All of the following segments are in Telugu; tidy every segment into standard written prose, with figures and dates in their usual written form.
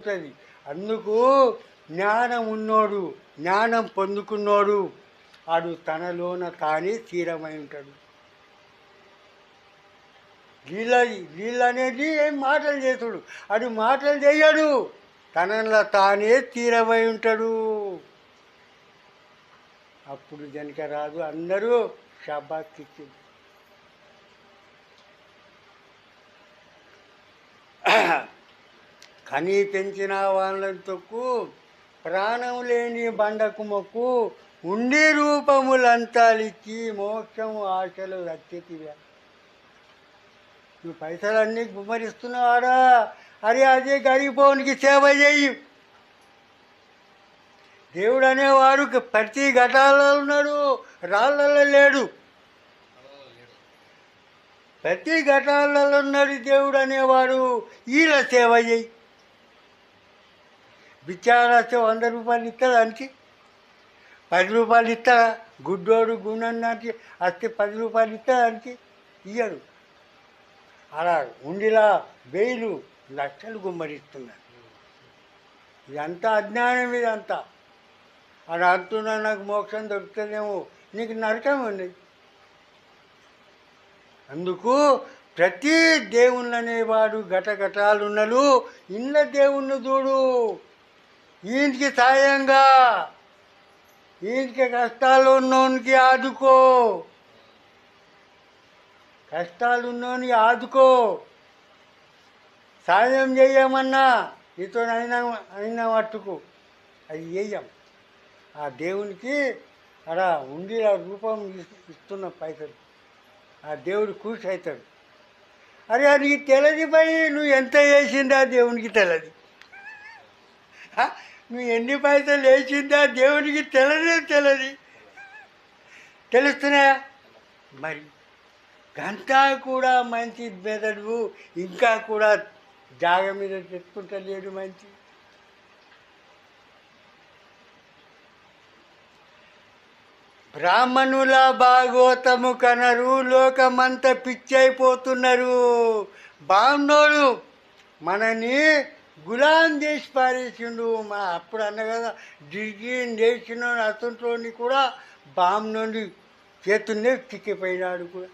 ఉంటుంది. అందుకు జ్ఞానం ఉన్నోడు, జ్ఞానం పొందుకున్నోడు ఆడు తనలోన తానే స్థిరమై ఉంటాడు. వీళ్ళు అనేది ఏం మాటలు చేతుడు, అది మాటలు చేయడు, తనలో తానే స్థిరమై ఉంటాడు. అప్పుడు జనక రాదు అందరూ షాబాకి కనీ పెంచిన వాళ్ళంతకు ప్రాణం లేని బండకు మొక్కు ఉండి రూపములంతాలిచ్చి మోక్షం ఆశలు రక్షితివా. నువ్వు పైసలన్నీ గుమ్మరిస్తున్నావాడా? అరే అదే గరిపోనికి సేవ చేయి. దేవుడు అనేవాడు ప్రతి ఘటాలలో ఉన్నాడు, రాళ్ళలో లేడు. ప్రతి ఘటాలలో ఉన్నాడు దేవుడు అనేవాడు. వీళ్ళ సేవ చేయి. బిచ్చారాస్తే 100 రూపాయలు ఇస్తా, దానికి 10 రూపాయలు ఇస్తా. గుడ్డోడు గుణన్నానికి వస్తే 10 రూపాయలు ఇస్తా, దానికి ఇయ్యడు. అలా ఉండిలా వేలు లక్షలు గుమ్మరిస్తున్నారు. ఇదంతా అజ్ఞానం. ఇదంతా అలా అంటున్నా నాకు మోక్షం దొరుకుతుందేమో, నీకు నరకం ఉన్నది. అందుకు ప్రతి దేవుళ్ళు అనేవాడు ఘటఘటాలున్నలు. ఇళ్ళ దేవుణ్ణి చూడు, ఈయనకి సాయంగా, ఈయనకి కష్టాలు ఉన్నోనికి ఆదుకో, కష్టాలు ఉన్నోని ఆదుకో. సాయం చేయమన్నా నీతో అయినా మట్టుకు అది చెయ్యం. ఆ దేవునికి అలా ఉండి ఆ రూపం ఇస్తున్న పైసలు ఆ దేవుడు ఖుషి అవుతాడు. అరే అది తెలది పోయి నువ్వు ఎంత వేసిందా దేవునికి తెలది, నువ్వు ఎన్ని పైసలు వేసిందా దేవునికి తెలది. తెలుస్తున్నాయా? మరి గంటా కూడా మంచి మెదడు, ఇంకా కూడా జాగ మీద తెచ్చుకుంటలేడు మంచి. బ్రాహ్మణుల భాగవతము కనరు, లోకమంతా పిచ్చైపోతున్నారు. బాగున్నోడు మనని గులాం చేసి పారేసిండు. మన అప్పుడు అన్న కదా, డిగ్రీ నేర్చిన అతనిలోని కూడా బామ్నోని చేతున్నే చిక్కిపోయినాడు. కూడా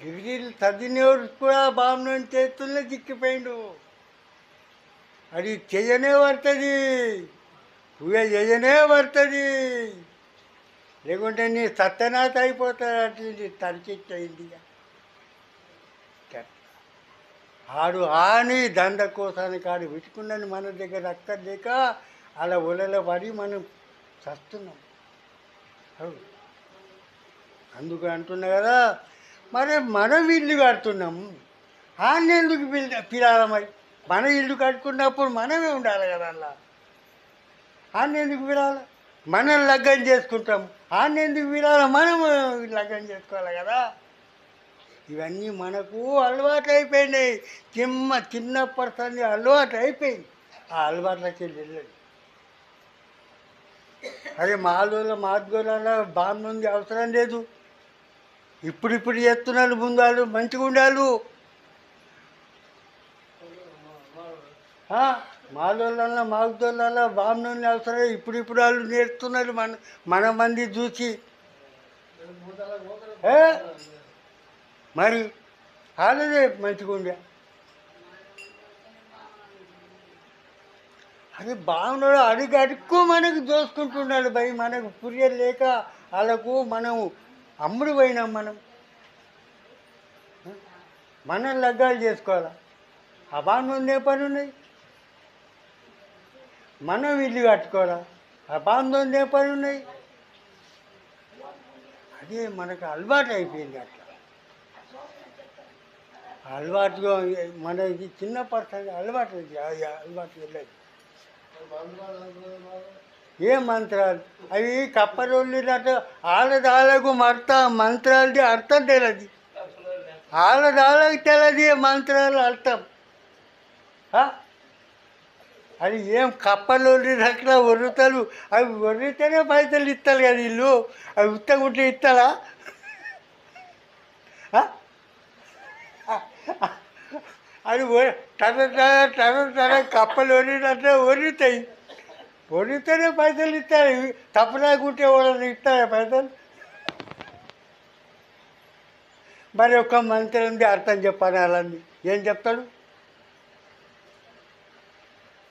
డిగ్రీలు చదివినోడు కూడా బామ్నోని చేతుల్నే చిక్కిపోయిండు. అది చెయ్యనే పడుతుంది, పూజ చేయనే పడుతుంది. లేకుంటే నీ సత్యనాథ అయిపోతాడు. తరిచిచ్చయింది. ఆడు ఆని దండ కోసానికి ఆడు పెట్టుకున్నని మన దగ్గర అక్కర్లేక అలా ఒలలో పడి మనం చస్తున్నాం. అందుకు అంటున్నా కదా, మరి మనం ఇల్లు కడుతున్నాము, ఆన్ని ఎందుకు పిలాలి? మరి మన ఇల్లు కట్టుకున్నప్పుడు మనమే ఉండాలి కదా. అలా ఆన్ని ఎందుకు పిలాలి? మనం లగ్గం చేసుకుంటాం, ఆన్ని ఎందుకు పిలాలి? మనం లగ్గం చేసుకోవాలి కదా. ఇవన్నీ మనకు అలవాటు అయిపోయినాయి. చిన్నప్పటి అలవాటు అయిపోయింది. ఆ అలవాట్లకి వెళ్ళండి. అరే మాదిగోళ్ళ బాగుంది, అవసరం లేదు. ఇప్పుడు చేస్తున్నారు. ముందు వాళ్ళు మంచిగా ఉండాలి. మాదిగోళ్ళ బాగుంది అవసరం. ఇప్పుడు వాళ్ళు నేర్చుతున్నారు మన మంది చూసి. మరి వాళ్ళదే మంచిగా ఉండే. అది బాగున్నాడు, అడుగు మనకు దోసుకుంటున్నాడు భయ్. మనకు పుర్యలు లేక వాళ్ళకు మనం అమ్ముడు పోయినాం. మనం లగ్గాలు చేసుకోవాలా? ఆ బాగుంది ఏ పని ఉన్నాయి? మనం ఇల్లు కట్టుకోవాలా? ఆ బాగుంది ఏ పని ఉన్నాయి? అదే మనకు అలవాటు అయిపోయింది. అట్లా అలవాటుగా మనకి చిన్న పర్సన్ అలవాటు వెళ్ళదు. ఏ మంత్రాలు అవి కప్పరోళ్ళినట్టు ఆలదాలకు మంత్రాలది అర్థం తెలియదు. ఆలదాలకు తెలియదు మంత్రాలు అర్థం. అది ఏం కప్పలోళ్ళినట్లా ఒర్రుతారు. అవి ఒర్రితేనే పైసలు ఇస్తారు కదా వీళ్ళు. అవి ఉత్తగుంటే ఇస్తారా? అది టన టన టన టన కప్పలు ఒరినట్టే ఒరుతాయి. ఒరితేనే పైసలు ఇస్తారు. తప్పలేకుంటే వాళ్ళని ఇస్తారా పైసలు? మరి ఒక్క మంత్రి ఉంది అర్థం చెప్పాలి వాళ్ళని ఏం చెప్తాడు?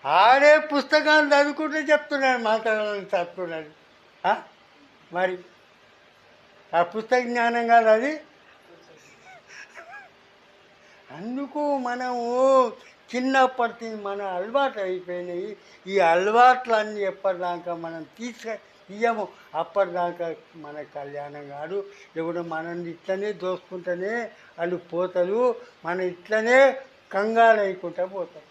ఆడే పుస్తకాలు చదువుకుంటే చెప్తున్నాడు, మాట్లాడాలని చెప్తున్నాడు. మరి ఆ పుస్తక జ్ఞానం కాదు అది. అందుకు మనము చిన్నప్పటి మన అలవాటు అయిపోయినాయి. ఈ అలవాట్లన్నీ ఎప్పటిదాకా మనం తీయము అప్పటిదాకా మన కళ్యాణం కాదు. లేకుంటే మనల్ని ఇట్లనే దోసుకుంటూనే వాళ్ళు పోతారు. మనం ఇట్లనే కంగారు అయికుంటా పోతాం.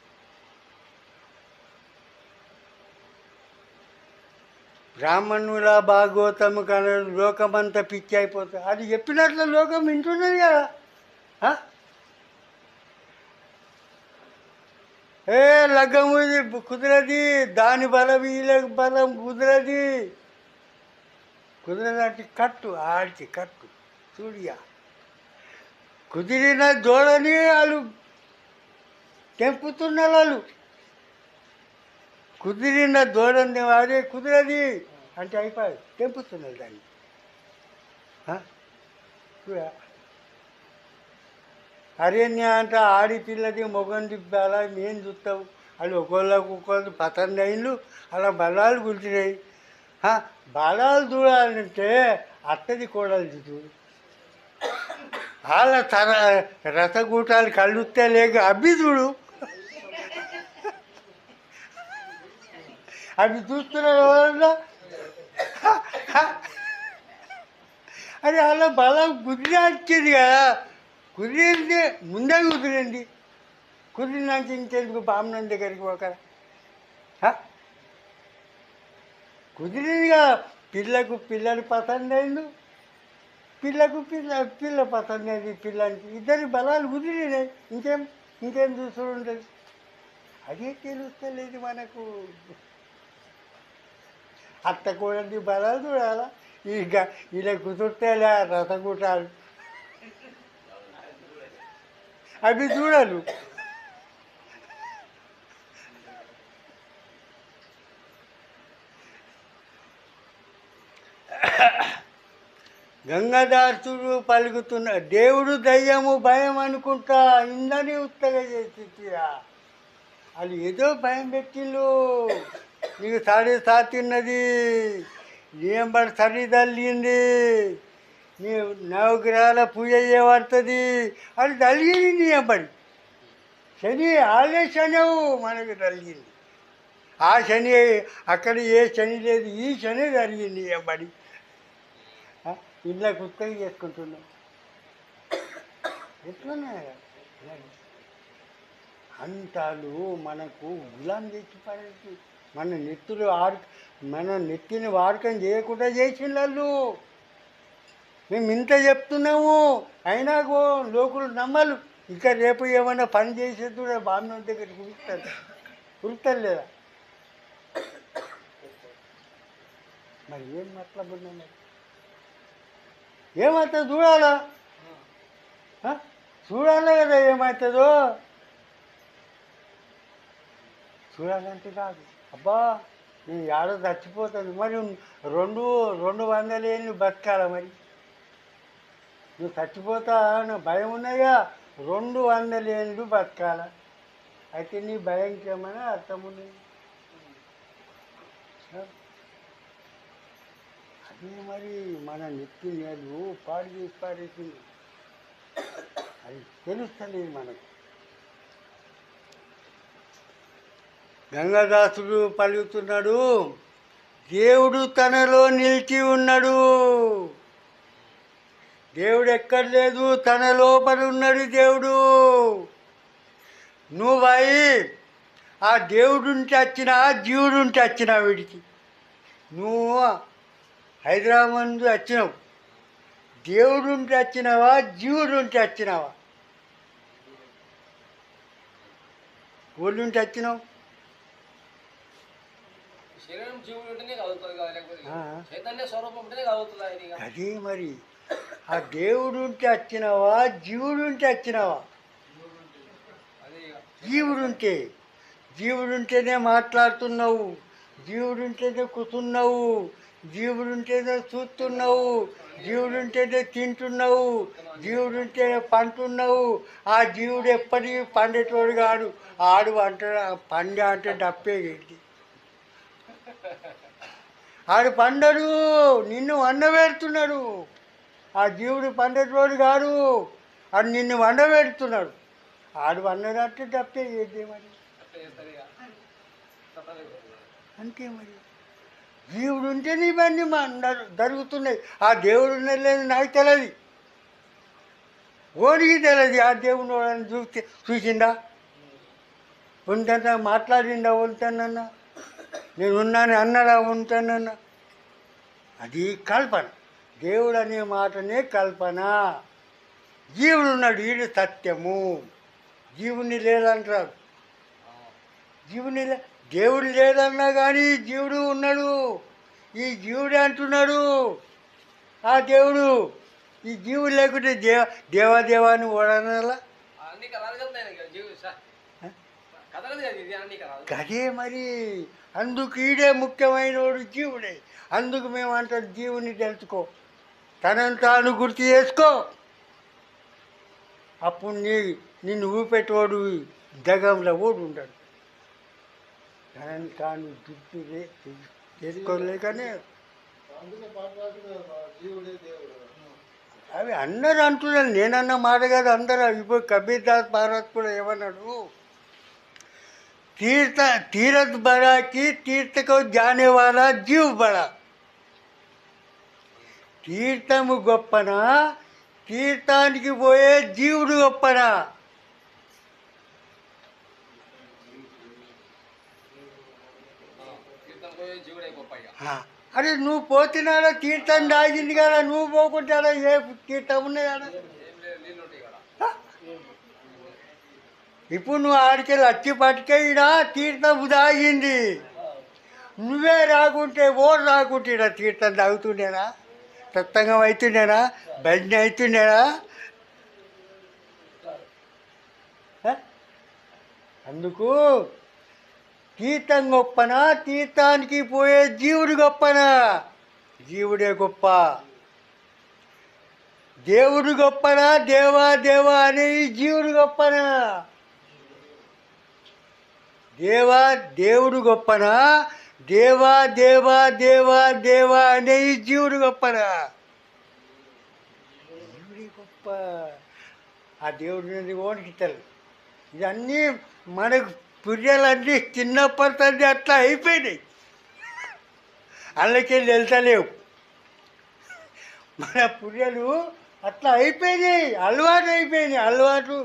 బ్రాహ్మణుల భాగవతము కానీ లోకమంతా పిచ్చి అయిపోతుంది. అది చెప్పినట్లు లోకం వింటున్నది కదా. లగ్గము కుదరది, దాని బలం వీళ్ళకి బలం కుదరదంటే కట్టు ఆడిచి కట్టు చూడియా. కుదిరిన జోడని వాళ్ళు తెంపుతున్నారు. వాళ్ళు కుదిరిన దూడని అదే కుదరది అంటే అయిపోయి తెంపుతున్నారు దాన్ని. అరణ్య అంటే ఆడిపిల్లది మొగంది బల మేము చూస్తావు. వాళ్ళు ఒకళ్ళు పతండి అయిన్లు అలా బలాలు గుర్తున్నాయి. బలాలు చూడాలంటే అత్తది కోడలు చూడు. వాళ్ళ రసగూటాలు కళ్ళుస్తే లేక అబ్బి చూడు. అవి చూస్తున్నారు ఎవరన్నా. అది అలా బలం కుదిరాచ్చేది కదా. కుదిరింది ముందే కుదిరింది. కుదిరినాక ఇంకెందుకు బామ్మన్ దగ్గరికి పోక కుదిరిందిగా. పిల్లలు పసంది అయింది, పిల్ల పసంది అయింది. పిల్లలకి ఇద్దరి బలాలు కుదిరినాయి. ఇంకేం చూస్తూ ఉంటుంది. అదే తెలుస్తలేదు మనకు. అత్త కూడండి బలాలు చూడాలా. ఇలా కుదురుతేలే రసగుటాలు అవి చూడరు. గంగాదాసుడు పలుకుతున్న దేవుడు దయ్యము భయం అనుకుంటా ఇందని ఉత్తగా చేసిరా. వాళ్ళు ఏదో భయం పెట్టిళ్ళు. నీకు తిన్నది నియంబడి సరి తల్లింది, నీ నవగ్రహాల పూజ చేయబడుతుంది అది తలిగింది. నియంబడి శని ఆలే శనవు మనకు తలిగింది. ఆ శని అక్కడ ఏ శని లేదు, ఈ శని జరిగింది నియంబడి. ఇంట్లో కుత్తగా చేసుకుంటున్నాం. ఎట్లనే అంటాలు మనకు గులాం తెచ్చి పడేసి మన నెత్తిని వాడకం చేయకుండా చేసిండు. మేము ఇంత చెప్తున్నాము అయినా లోకులు నమ్మలు. ఇంకా రేపు ఏమైనా పని చేసేది కూడా బామ్మ దగ్గర కురుతారు లేదా. మరి ఏం మతలబు ఉన్నాయి? ఏమవుతుంది చూడాలా కదా. ఏమవుతుందో చూడాలంటే కాదు. అబ్బా నేను ఏడో చచ్చిపోతాను. మరి 200 ఏళ్ళు బతకాల. మరి నువ్వు చచ్చిపోతా భయం ఉన్నాయా? 200 ఏళ్ళు బతకాల. అయితే నీ భయంకి ఏమైనా అర్థం ఉంది? అది మరి మన నెత్తి నేడు పాడు చేసి పాడేసింది. అది తెలుస్తలేదు మనకు. గంగాదాసుడు పలుకుతున్నాడు, దేవుడు తనలో నిలిచి ఉన్నాడు. దేవుడు ఎక్కడ లేదు, తన లోపల ఉన్నాడు దేవుడు. నువ్వయి ఆ దేవుడుంటే వచ్చినా జీవుడుంటే వచ్చినా వీడికి. నువ్వు హైదరాబాద్ నుండి వచ్చినావు, దేవుడుంటే వచ్చినావా జీవుడుంటే వచ్చినావా? ఊళ్ళుంటే వచ్చినావు. అదే మరి ఆ దేవుడుంటే వచ్చినావా జీవుడుంటే వచ్చినావా? జీవుడుంటే జీవుడుంటేనే మాట్లాడుతున్నావు, జీవుడుంటేనే కూర్చున్నావు, జీవుడుంటేనే చూస్తున్నావు, జీవుడుంటేనే తింటున్నావు, జీవుడుంటేనే పంటున్నావు. ఆ జీవుడు ఎప్పటికీ పండేటోడు కాడు. ఆడు అంటాడు పండే అంటే డప్పే ఏంటి, ఆడు పండడు, నిన్ను వండబెడుతున్నాడు. ఆ జీవుడు పండేటోడు కాడు, ఆడు నిన్ను వండబెడుతున్నాడు. ఆడు వండడంటే డప్పే ఏంటి మరి, అంతే మరి. జీవుడు ఉంటేనే ఇవన్నీ జరుగుతున్నాయి. ఆ దేవుడు లేదు నాకు తెలియదు, ఓడికి తెలియదు. ఆ దేవుడు వాళ్ళని చూసిందా, ఉంటానా, మాట్లాడిందా, ఉంటానన్నా, నేను ఉన్నాను అన్నాడా, ఉంటానన్నా. అది కల్పన. దేవుడు అనే మాటనే కల్పన. జీవుడు ఉన్నాడు, వీడు సత్యము. జీవుని లేదంటారు, జీవుని దేవుడు లేదన్నా కానీ జీవుడు ఉన్నాడు. ఈ జీవుడే అంటున్నాడు ఆ దేవుడు. ఈ జీవుడు లేకుంటే దేవాదేవాన్ని ఓడనలా. అదే మరి, అందుకు ఈడే ముఖ్యమైనవాడు జీవుడే. అందుకు మేము అంటాం జీవుని తెలుసుకో, తనను తాను గుర్తు చేసుకో. అప్పుడు నిన్ను ఊపెట్టేవాడు జగంలో ఓడు ఉంటాడు. తనని తాను గుర్తు చేసుకోలేకనే అవి అందరూ అంటున్నారు, నేనన్న మాట కాదు, అందరూ. ఇప్పుడు కబీర్ దాస్ మహారాజ్ కూడా ఏమన్నాడు, తీరత్ బడాకి తీర్థకు జానే వాలా జీవ్ బడా. తీర్థము గొప్పనా, తీర్థానికి పోయే జీవుడు గొప్పనా? అరే నువ్వు పోతున్నాడా, తీర్థం దాగింది కదా, నువ్వు పోకుంటాడా, ఏ తీర్థం ఉన్నదాడా? ఇప్పుడు నువ్వు ఆడికెళ్ళి అచ్చి పట్టుకెళ్ళినా తీర్థం దాగింది. నువ్వే రాకుంటే ఓడు రాకుంటేనా తీర్థం తాగుతుండేనా, సత్సంగం అవుతుండేనా, భజన అవుతుండేనా? అందుకు తీర్థం గొప్పనా, తీర్థానికి పోయే జీవుడు గొప్పనా? జీవుడే గొప్ప. దేవుడు గొప్పనా, దేవా దేవా అనే ఈ జీవుడు గొప్పనా? దేవుడు గొప్పనా, దేవా దేవా దేవా దేవా అనే ఈ జీవుడు గొప్పనా? జీవుడే గొప్ప. ఆ దేవుడిని ఓడికిస్తారు. ఇవన్నీ మనకు పుర్యాలన్నీ చిన్నప్పటి తండ్రి అట్లా అయిపోయినాయి, అందుకెళ్ళి వెళ్తలేవు. మన పుర్యలు అట్లా అయిపోయినాయి, అలవాటు అయిపోయినాయి. అలవాటు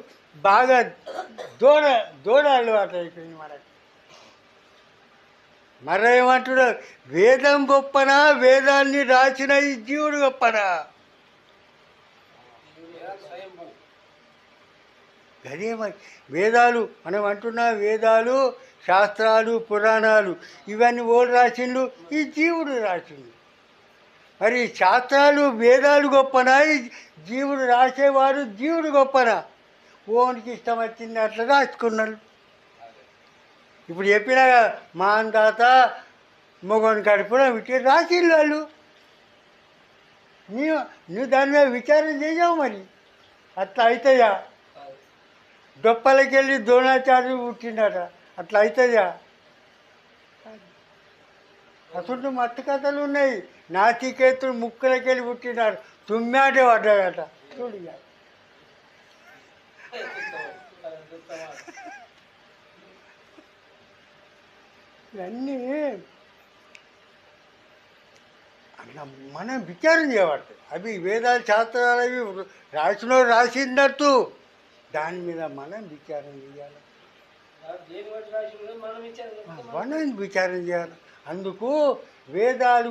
బాగా దూడ అలవాటు అయిపోయింది మనకు. మరేమంటున్నారు, వేదం గొప్పనా, వేదాన్ని రాసిన ఈ జీవుడు గొప్పనా? అదే మరి. వేదాలు మనం అంటున్నా, వేదాలు, శాస్త్రాలు, పురాణాలు ఇవన్నీ ఓడు రాసిండు, ఈ జీవుడు రాసిండు. మరి శాస్త్రాలు వేదాలు గొప్పనా, ఈ జీవుడు రాసేవాడు జీవుడు గొప్పనా? ఓనికి ఇష్టం వచ్చింది అట్లా రాసుకున్నాడు. ఇప్పుడు చెప్పినా మా తాత మొగోని కడుపున విట్టి రాసిండు వాళ్ళు. నువ్వు దాని మీద విచారం చేసావు, మరి అట్లా అవుతాయా? దొప్పలకెళ్ళి ద్రోణాచార్యుడు పుట్టిండట, అట్లా అవుతుందా? అసలు మత్తు కథలు ఉన్నాయి. నాచికేతుడు ముక్కులకెళ్ళి పుట్టినాడు, తుమ్మాటే పడ్డాడట. చూడు ఇవన్నీ అట్లా మనం విచారం చేయబడతాయి. అవి వేదాలు, శాస్త్రాలు అవి రాసిన రాసిందట్టు, దాని మీద మనం విచారం చేయాలి, మనం విచారం చేయాలి. అందుకు వేదాలు